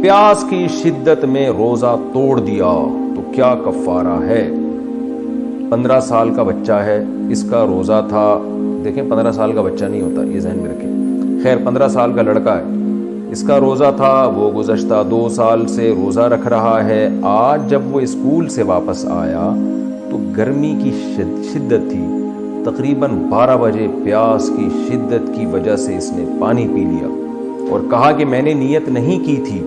پیاس کی شدت میں روزہ توڑ دیا تو کیا کفارہ ہے؟ 15 سال کا بچہ ہے، اس کا روزہ تھا، دیکھیں 15 سال کا بچہ نہیں ہوتا، یہ ذہن میں رکھیں، خیر 15 سال کا لڑکا ہے، اس کا روزہ تھا، وہ گزشتہ 2 سال سے روزہ رکھ رہا ہے۔ آج جب وہ اسکول سے واپس آیا تو گرمی کی شدت تھی، تقریباً 12 بجے پیاس کی شدت کی وجہ سے اس نے پانی پی لیا اور کہا کہ میں نے نیت نہیں کی تھی،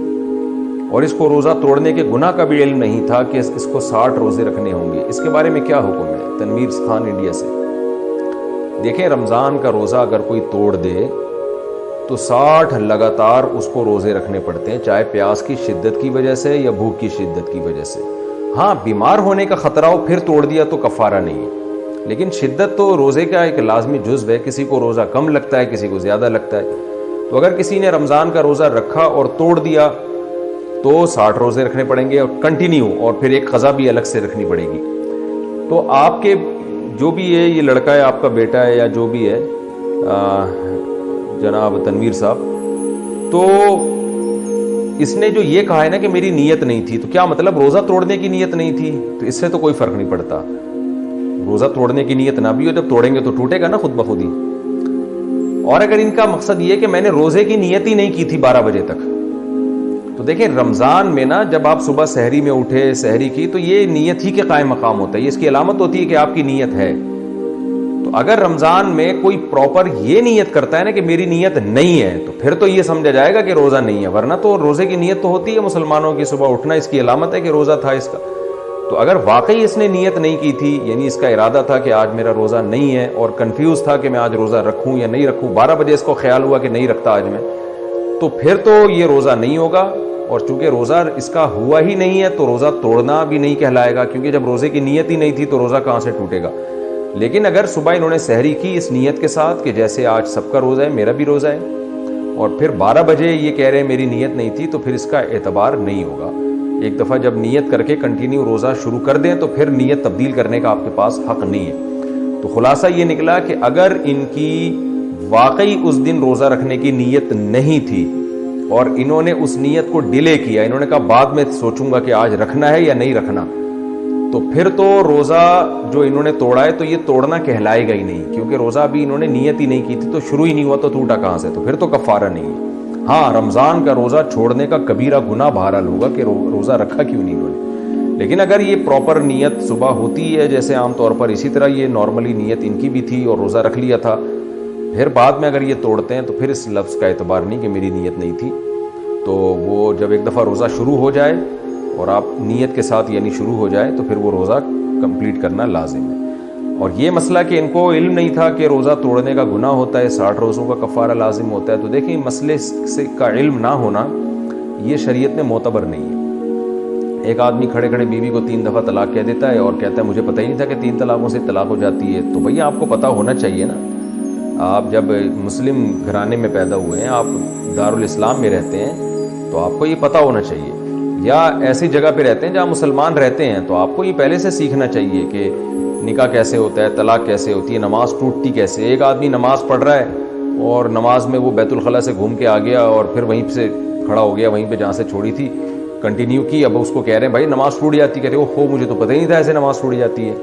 اور اس کو روزہ توڑنے کے گناہ کا بھی علم نہیں تھا کہ اس کو 60 روزے رکھنے ہوں گے۔ اس کے بارے میں کیا حکم ہے؟ تنویر خان انڈیا سے دیکھیں، رمضان کا روزہ اگر کوئی توڑ دے تو 60 لگاتار اس کو روزے رکھنے پڑتے ہیں، چاہے پیاس کی شدت کی وجہ سے یا بھوک کی شدت کی وجہ سے۔ ہاں، بیمار ہونے کا خطرہ ہو پھر توڑ دیا تو کفارہ نہیں ہے، لیکن شدت تو روزے کا ایک لازمی جزو ہے، کسی کو روزہ کم لگتا ہے، کسی کو زیادہ لگتا ہے۔ تو اگر کسی نے رمضان کا روزہ رکھا اور توڑ دیا تو 60 روزے رکھنے پڑیں گے اور کنٹینیو، اور پھر ایک قضا بھی الگ سے رکھنی پڑے گی۔ تو آپ کے جو بھی ہے، یہ لڑکا ہے، آپ کا بیٹا ہے یا جو بھی ہے جناب تنویر صاحب، تو اس نے جو یہ کہا ہے نا کہ میری نیت نہیں تھی، تو کیا مطلب روزہ توڑنے کی نیت نہیں تھی؟ تو اس سے تو کوئی فرق نہیں پڑتا، روزہ توڑنے کی نیت نہ بھی ہو، جب توڑیں گے تو ٹوٹے گا نا خود بخود ہی۔ اور اگر ان کا مقصد یہ کہ میں نے روزے کی نیت ہی نہیں کی تھی 12 بجے تک، تو دیکھیں رمضان میں نا جب آپ صبح سحری میں اٹھے، سحری کی، تو یہ نیت ہی کے قائم مقام ہوتا ہے، یہ اس کی علامت ہوتی ہے کہ آپ کی نیت ہے۔ تو اگر رمضان میں کوئی پراپر یہ نیت کرتا ہے نا کہ میری نیت نہیں ہے، تو پھر تو یہ سمجھا جائے گا کہ روزہ نہیں ہے، ورنہ تو روزے کی نیت تو ہوتی ہے مسلمانوں کی، صبح اٹھنا اس کی علامت ہے کہ روزہ تھا اس کا۔ تو اگر واقعی اس نے نیت نہیں کی تھی، یعنی اس کا ارادہ تھا کہ آج میرا روزہ نہیں ہے، اور کنفیوز تھا کہ میں آج روزہ رکھوں یا نہیں رکھوں، 12 بجے اس کو خیال ہوا کہ نہیں رکھتا آج میں، تو پھر تو یہ روزہ نہیں ہوگا، اور چونکہ روزہ اس کا ہوا ہی نہیں ہے تو روزہ توڑنا بھی نہیں کہلائے گا، کیونکہ جب روزے کی نیت ہی نہیں تھی تو روزہ کہاں سے ٹوٹے گا۔ لیکن اگر صبح انہوں نے سحری کی اس نیت کے ساتھ کہ جیسے آج سب کا روزہ ہے، میرا بھی روزہ ہے، اور پھر 12 بجے یہ کہہ رہے ہیں میری نیت نہیں تھی، تو پھر اس کا اعتبار نہیں ہوگا۔ ایک دفعہ جب نیت کر کے کنٹینیو روزہ شروع کر دیں تو پھر نیت تبدیل کرنے کا آپ کے پاس حق نہیں ہے۔ تو خلاصہ یہ نکلا کہ اگر ان کی واقعی اس دن روزہ رکھنے کی نیت نہیں تھی اور انہوں نے اس نیت کو ڈیلے کیا، انہوں نے کہا بعد میں سوچوں گا کہ آج رکھنا ہے یا نہیں رکھنا، تو پھر تو روزہ جو انہوں نے توڑا ہے تو یہ توڑنا کہلائے گا ہی نہیں، کیونکہ روزہ ابھی انہوں نے نیت ہی نہیں کی تھی، تو شروع ہی نہیں ہوا تو ٹوٹا کہاں سے، تو پھر تو کفارہ نہیں ہے۔ ہاں، رمضان کا روزہ چھوڑنے کا کبیرہ گناہ بہرحال ہوگا کہ روزہ رکھا کیوں نہیں انہوں نے، لیکن اگر یہ پراپر نیت صبح ہوتی ہے جیسے عام طور پر، اسی طرح یہ نارملی نیت ان کی بھی تھی اور روزہ رکھ لیا تھا، پھر بعد میں اگر یہ توڑتے ہیں تو پھر اس لفظ کا اعتبار نہیں کہ میری نیت نہیں تھی۔ تو وہ جب ایک دفعہ روزہ شروع ہو جائے اور آپ نیت کے ساتھ یعنی شروع ہو جائے تو پھر وہ روزہ کمپلیٹ کرنا لازم ہے۔ اور یہ مسئلہ کہ ان کو علم نہیں تھا کہ روزہ توڑنے کا گناہ ہوتا ہے، 60 روزوں کا کفارہ لازم ہوتا ہے، تو دیکھیں مسئلے سے کا علم نہ ہونا یہ شریعت میں معتبر نہیں ہے۔ ایک آدمی کھڑے کھڑے بیوی کو 3 دفعہ طلاق کہہ دیتا ہے اور کہتا ہے مجھے پتہ ہی نہیں تھا کہ 3 طلاقوں سے طلاق ہو جاتی ہے، تو بھیا آپ کو پتہ ہونا چاہیے نا، آپ جب مسلم گھرانے میں پیدا ہوئے ہیں، آپ دارالاسلام میں رہتے ہیں، تو آپ کو یہ پتہ ہونا چاہیے، یا ایسی جگہ پہ رہتے ہیں جہاں مسلمان رہتے ہیں تو آپ کو یہ پہلے سے سیکھنا چاہیے کہ نکاح کیسے ہوتا ہے، طلاق کیسے ہوتی ہے، نماز ٹوٹتی کیسے۔ ایک آدمی نماز پڑھ رہا ہے اور نماز میں وہ بیت الخلاء سے گھوم کے آ گیا اور پھر وہیں سے کھڑا ہو گیا، وہیں پہ جہاں سے چھوڑی تھی کنٹینیو کی، اب اس کو کہہ رہے ہیں بھائی نماز ٹوٹ جاتی، کہتے ہو مجھے تو پتہ ہی نہیں تھا ایسے نماز ٹوٹ جاتی ہے۔